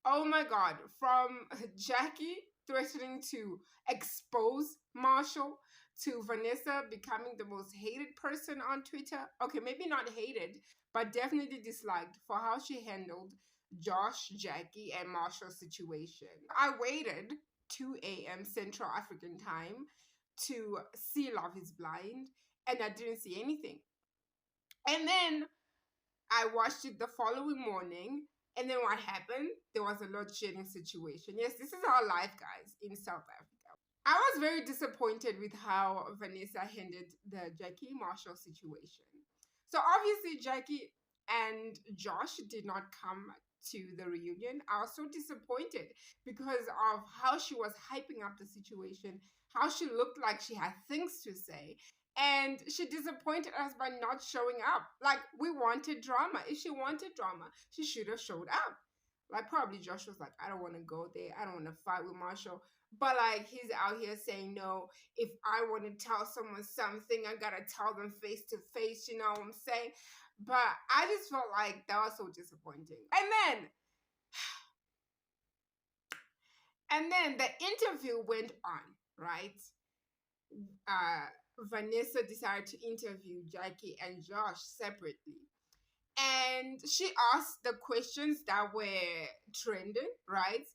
Oh my God. From Jackie threatening to expose Marshall to Vanessa becoming the most hated person on Twitter. Okay, maybe not hated, but definitely disliked for how she handled Josh, Jackie, and Marshall's situation. I waited 2 a.m. Central African time to see Love is Blind, and I didn't see anything. And then I watched it the following morning, and then what happened? There was a load shedding situation. Yes, this is our life, guys, in South Africa. I was very disappointed with how Vanessa handled the Jackie Marshall situation. So obviously, Jackie and Josh did not come to the reunion. I was so disappointed because of how she was hyping up the situation, how she looked like she had things to say, and she disappointed us by not showing up. Like, we wanted drama. If she wanted drama, she should have showed up. Like, probably Josh was like, I don't want to go there. I don't want to fight with Marshall. But, like, he's out here saying, no, if I want to tell someone something, I got to tell them face to face. You know what I'm saying? But I just felt like that was so disappointing. And then the interview went on, right? Vanessa decided to interview Jackie and Josh separately. And she asked the questions that were trending, right?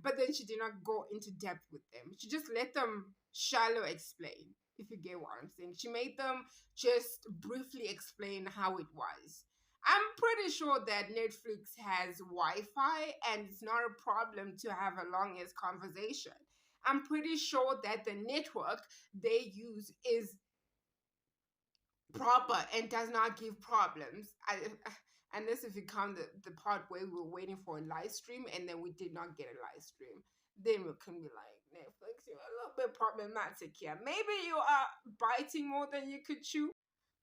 But then she did not go into depth with them. She just let them shallow explain, if you get what I'm saying. She made them just briefly explain how it was. I'm pretty sure that Netflix has Wi-Fi and it's not a problem to have a long-ass conversation. I'm pretty sure that the network they use is proper and does not give problems. Unless if you count the part where we were waiting for a live stream and then we did not get a live stream. Then we can be like, Netflix, you're a little bit problematic here. Maybe you are biting more than you could chew.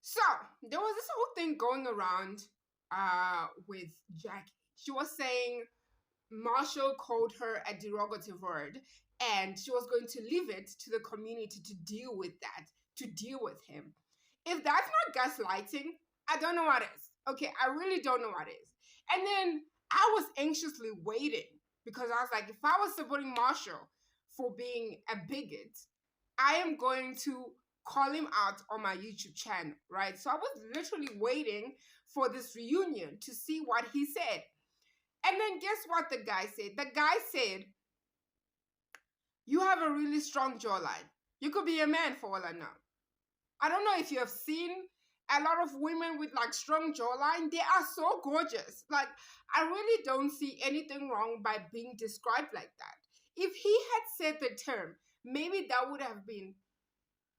So there was this whole thing going around with Jackie. She was saying Marshall called her a derogatory word and she was going to leave it to the community to deal with that, to deal with him. If that's not gaslighting, I don't know what is. Okay, I really don't know what is. And then I was anxiously waiting because I was like, if I was supporting Marshall for being a bigot, I am going to call him out on my YouTube channel, right? So I was literally waiting for this reunion to see what he said. And then guess what the guy said? The guy said, you have a really strong jawline. You could be a man for all I know. I don't know if you have seen a lot of women with like strong jawline. They are so gorgeous. Like, I really don't see anything wrong by being described like that. If he had said the term, maybe that would have been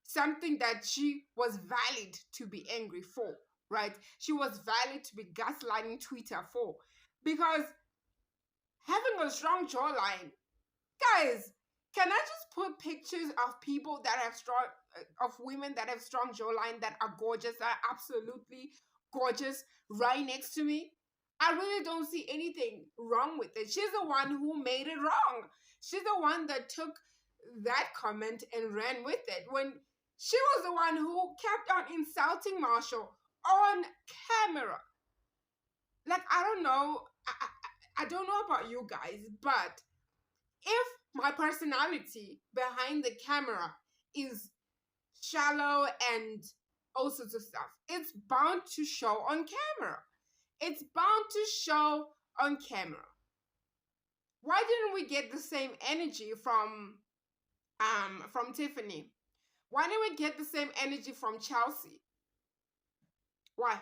something that she was valid to be angry for, right? She was valid to be gaslighting Twitter for. Because having a strong jawline, guys, can I just put pictures of people that have of women that have strong jawline that are gorgeous, that are absolutely gorgeous right next to me? I really don't see anything wrong with it. She's the one who made it wrong. She's the one that took that comment and ran with it. When she was the one who kept on insulting Marshall on camera. Like, I don't know. I don't know about you guys, but if my personality behind the camera is shallow and all sorts of stuff, it's bound to show on camera. It's bound to show on camera. Why didn't we get the same energy from Tiffany? Why didn't we get the same energy from Chelsea? Why?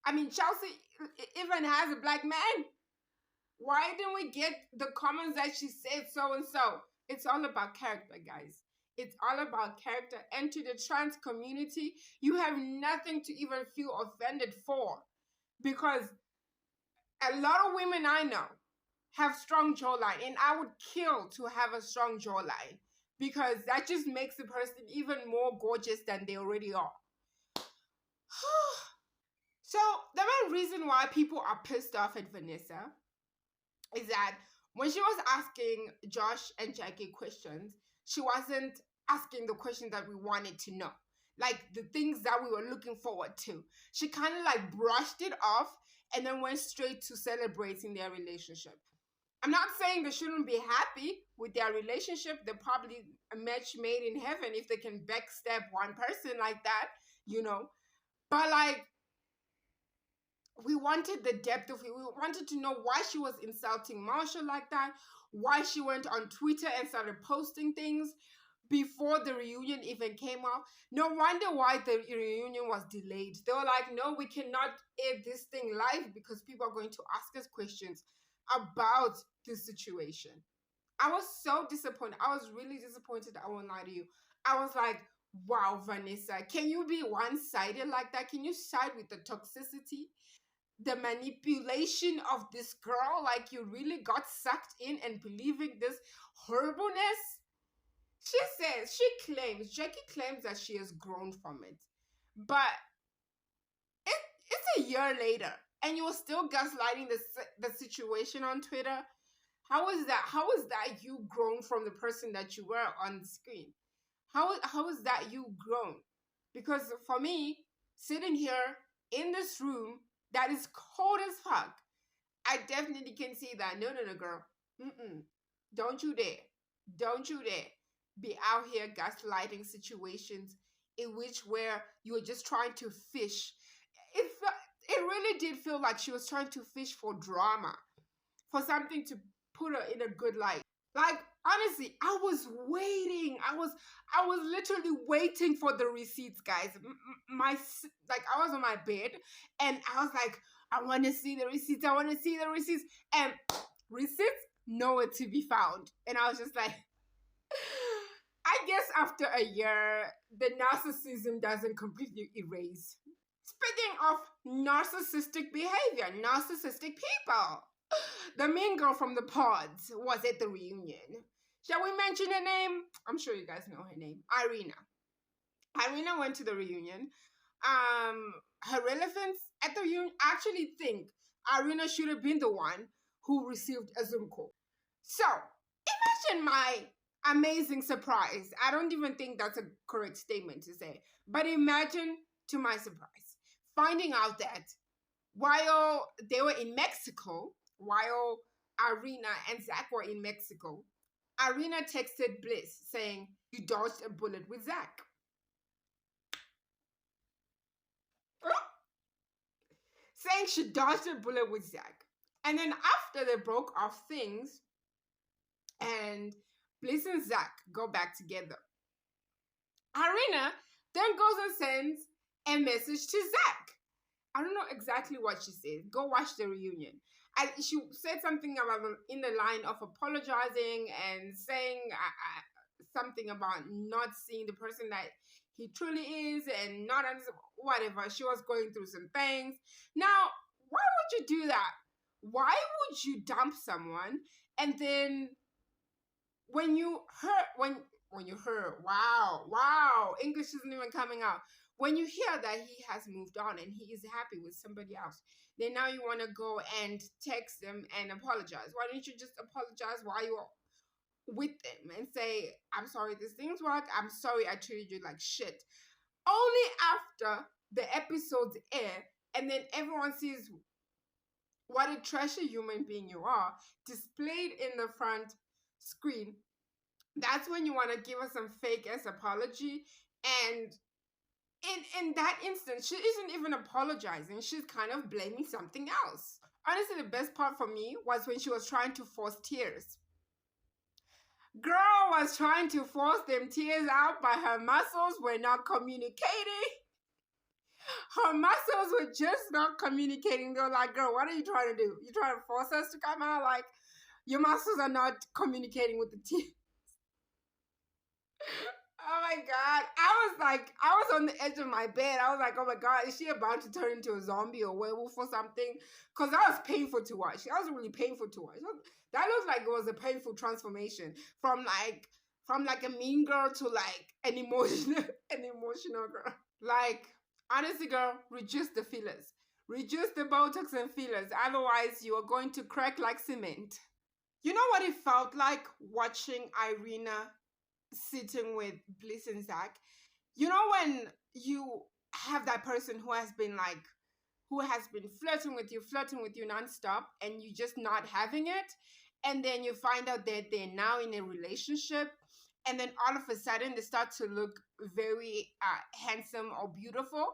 I mean, Chelsea even has a black man. Why didn't we get the comments that she said so and so? It's all about character, guys. It's all about character. And to the trans community, you have nothing to even feel offended for. Because a lot of women I know have strong jawline. And I would kill to have a strong jawline. Because that just makes the person even more gorgeous than they already are. So the main reason why people are pissed off at Vanessa is that when she was asking Josh and Jackie questions, she wasn't asking the questions that we wanted to know. Like the things that we were looking forward to. She kind of like brushed it off and then went straight to celebrating their relationship. I'm not saying they shouldn't be happy with their relationship. They're probably a match made in heaven if they can backstab one person like that, you know. But like, we wanted the depth of it. We wanted to know why she was insulting Marshall like that, why she went on Twitter and started posting things before the reunion even came out. No wonder why the reunion was delayed. They were like, no, we cannot air this thing live because people are going to ask us questions about this situation. I was so disappointed. I was really disappointed. I won't lie to you. I was like, wow, Vanessa, can you be one-sided like that? Can you side with the toxicity, the manipulation of this girl? Like, you really got sucked in and believing this horribleness? Jackie claims that she has grown from it. But it's a year later and you're still gaslighting the situation on Twitter. How is that? How is that you grown from the person that you were on the screen? How is that you grown? Because for me, sitting here in this room that is cold as fuck, I definitely can see that. No, girl. Don't you dare. Don't you dare be out here gaslighting situations in which where you were just trying to fish. It really did feel like she was trying to fish for drama, for something to put her in a good light. Like, honestly, I was waiting. I was literally waiting for the receipts, guys. I was on my bed and I was like, I want to see the receipts. I want to see the receipts. And receipts nowhere to be found. And I was just like, I guess after a year, the narcissism doesn't completely erase. Speaking of narcissistic behavior, narcissistic people, the mean girl from the pods was at the reunion. Shall we mention her name? I'm sure you guys know her name. Irina. Irina went to the reunion. Her relevance at the reunion, I actually think Irina should have been the one who received a Zoom call. So, imagine my amazing surprise. I don't even think that's a correct statement to say. But imagine, to my surprise, finding out that while they were in Mexico, while Irina and Zach were in Mexico, Irina texted Bliss saying, you dodged a bullet with Zach. Saying she dodged a bullet with Zach. And then after they broke off things and Bliss and Zach go back together, Irina then goes and sends a message to Zach. I don't know exactly what she said. Go watch the reunion. And she said something about in the line of apologizing and saying something about not seeing the person that he truly is and not whatever. She was going through some things. Now, why would you do that? Why would you dump someone and then when you heard, wow, English isn't even coming out. When you hear that he has moved on and he is happy with somebody else, then now you want to go and text them and apologize. Why don't you just apologize while you're with them and say, I'm sorry this didn't work. I'm sorry I treated you like shit. Only after the episodes air and then everyone sees what a trashy human being you are displayed in the front screen, that's when you want to give us some fake ass apology. And in that instance, she isn't even apologizing. She's kind of blaming something else. Honestly, the best part for me was when she was trying to force tears. Girl was trying to force them tears out, but her muscles were not communicating. Her muscles were just not communicating. They were like, girl, what are you trying to do? You trying to force us to come out? Like, your muscles are not communicating with the tears. Oh my God. I was on the edge of my bed. I was like, oh my God, is she about to turn into a zombie or werewolf or something? Because that was painful to watch. That was really painful to watch. That looked like it was a painful transformation from like a mean girl to like an emotional girl. Like, honestly, girl, reduce the fillers. Reduce the Botox and fillers. Otherwise, you are going to crack like cement. You know what it felt like watching Irina sitting with Bliss and Zach? You know when you have that person who has been like who has been flirting with you nonstop, and you just not having it. And then you find out that they're now in a relationship. And then all of a sudden they start to look very handsome or beautiful.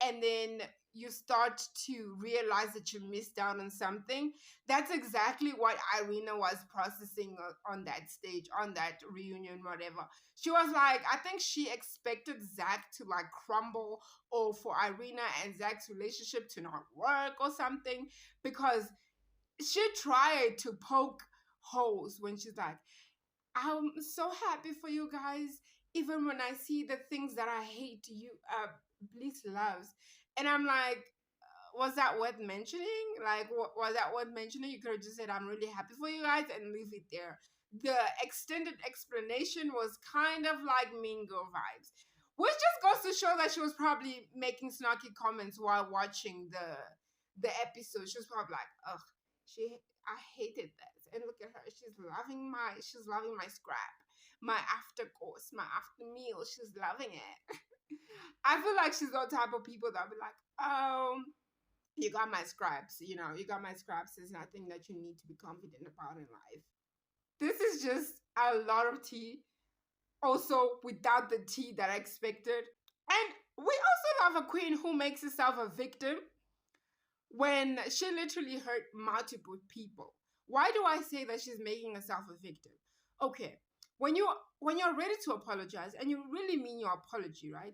And then you start to realize that you missed out on something. That's exactly what Irina was processing on that stage, on that reunion, whatever. She was like, I think she expected Zach to like crumble, or for Irina and Zach's relationship to not work or something, because she tried to poke holes when she's like, I'm so happy for you guys, even when I see the things that I hate you, Bliss loves. And I'm like, was that worth mentioning? Like, was that worth mentioning? You could have just said, I'm really happy for you guys, and leave it there. The extended explanation was kind of like Mean Girl vibes, which just goes to show that she was probably making snarky comments while watching the episode. She was probably like, ugh, I hated this. And look at her, she's loving my scrap, my after course, my after meal. She's loving it. I feel like she's the type of people that'll be like, you got my scraps, you got my scraps. There's nothing that you need to be confident about in life. This is just a lot of tea. Also, without the tea that I expected. And we also have a queen who makes herself a victim when she literally hurt multiple people. Why do I say that she's making herself a victim? Okay, when you're ready to apologize and you really mean your apology, right?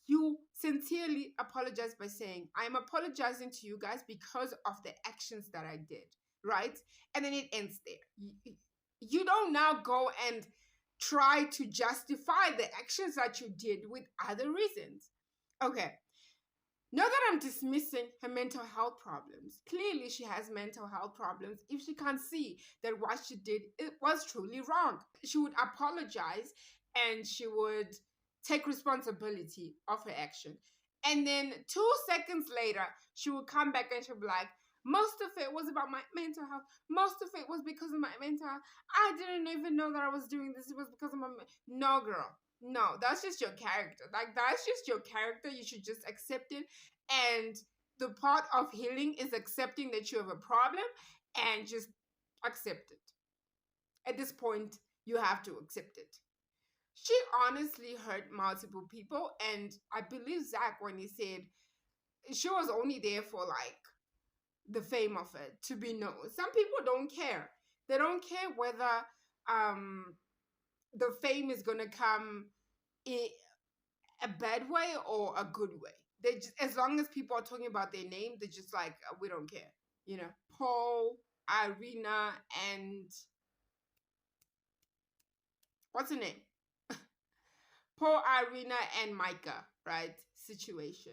You sincerely apologize by saying, I'm apologizing to you guys because of the actions that I did, right? And then it ends there. You don't now go and try to justify the actions that you did with other reasons. Okay, not that I'm dismissing her mental health problems. Clearly, she has mental health problems if she can't see that what she did, it was truly wrong. She would apologize and she would take responsibility of her action. And then 2 seconds later, she would come back and she'll be like, most of it was about my mental health. Most of it was because of my mental health. I didn't even know that I was doing this. It was because of my... No, girl. No, that's just your character. Like, that's just your character. You should just accept it. And the part of healing is accepting that you have a problem and just accept it. At this point, you have to accept it. She honestly hurt multiple people. And I believe Zach when he said she was only there for like the fame of it, to be known. Some people don't care. They don't care whether the fame is gonna come in a bad way or a good way. They just, as long as people are talking about their name, they're just like, we don't care. Paul, Irina, and what's her name? Paul, Irina, and Micah, right? Situation.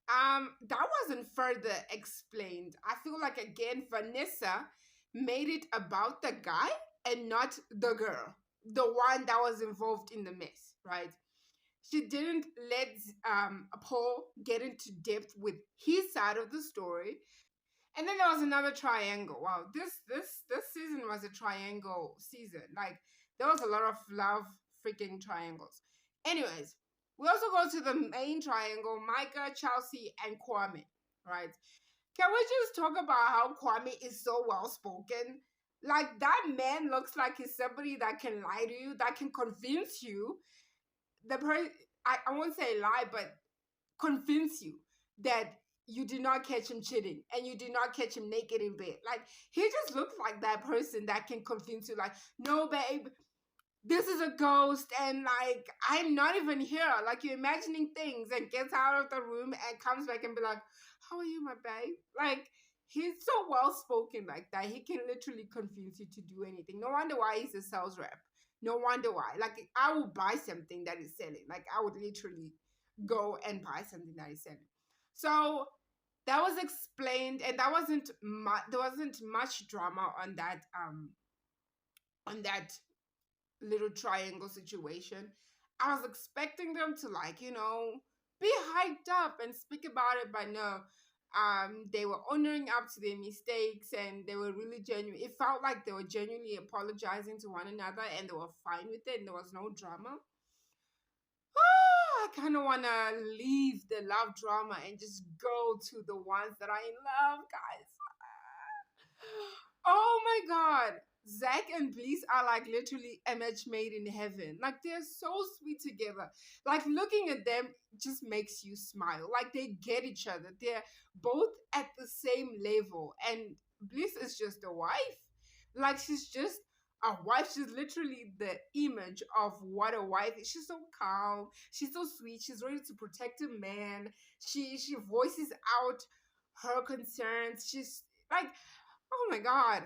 That wasn't further explained. I feel like again, Vanessa made it about the guy and not the girl, the one that was involved in the mess, right? She didn't let Paul get into depth with his side of the story. And then there was another triangle. Wow, this season was a triangle season. Like, there was a lot of love freaking triangles. Anyways, we also go to the main triangle, Micah, Chelsea, and Kwame, right? Can we just talk about how Kwame is so well spoken? Like, that man looks like he's somebody that can lie to you, that can convince you. I won't say lie, but convince you that you did not catch him cheating and you did not catch him naked in bed. Like, he just looks like that person that can convince you, like, no, babe, this is a ghost, and like, I'm not even here. Like, you're imagining things, and gets out of the room and comes back and be like, how are you, my babe? Like, he's so well spoken like that. He can literally convince you to do anything. No wonder why he's a sales rep. No wonder why. Like, I will buy something that is selling. Like, I would literally go and buy something that is selling. So that was explained, and that wasn't there wasn't much drama on that little triangle situation. I was expecting them to, like, be hyped up and speak about it, but no. They were honoring up to their mistakes, and they were really genuine. It felt like they were genuinely apologizing to one another, and they were fine with it, and there was no drama. I kind of want to leave the love drama and just go to the ones that are in love, guys. Oh my god. Zach and Bliss are like literally a match made in heaven. Like they're so sweet together. Like looking at them just makes you smile. Like they get each other. They're both at the same level. And Bliss is just a wife. Like she's just a wife. She's literally the image of what a wife is. She's so calm. She's so sweet. She's ready to protect a man. She voices out her concerns. She's like, oh my god.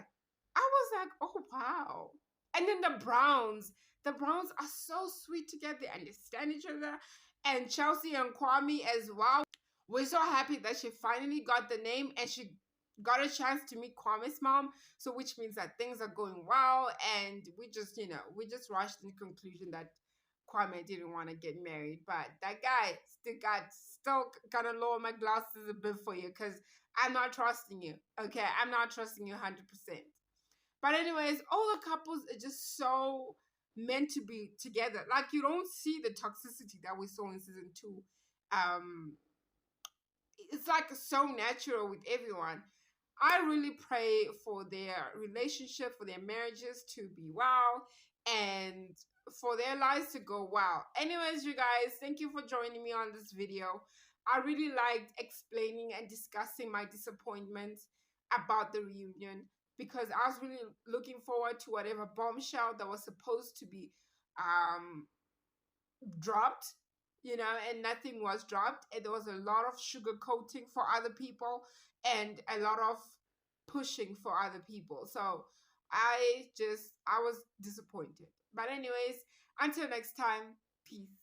I was like, oh wow. And then the Browns are so sweet together. They understand each other. And Chelsea and Kwame as well. We're so happy that she finally got the name and she got a chance to meet Kwame's mom. So which means that things are going well. And we just rushed in the conclusion that Kwame didn't want to get married. But that guy still gotta lower my glasses a bit for you because I'm not trusting you. Okay, I'm not trusting you 100%. But anyways, all the couples are just so meant to be together. Like you don't see the toxicity that we saw in season 2. Um, it's like so natural with everyone. I really pray for their relationship, for their marriages to be well, and for their lives to go well. Anyways, you guys, thank you for joining me on this video. I really liked explaining and discussing my disappointments about the reunion because I was really looking forward to whatever bombshell that was supposed to be um dropped, and nothing was dropped. And there was a lot of sugarcoating for other people and a lot of pushing for other people. So I was disappointed. But anyways, until next time, peace.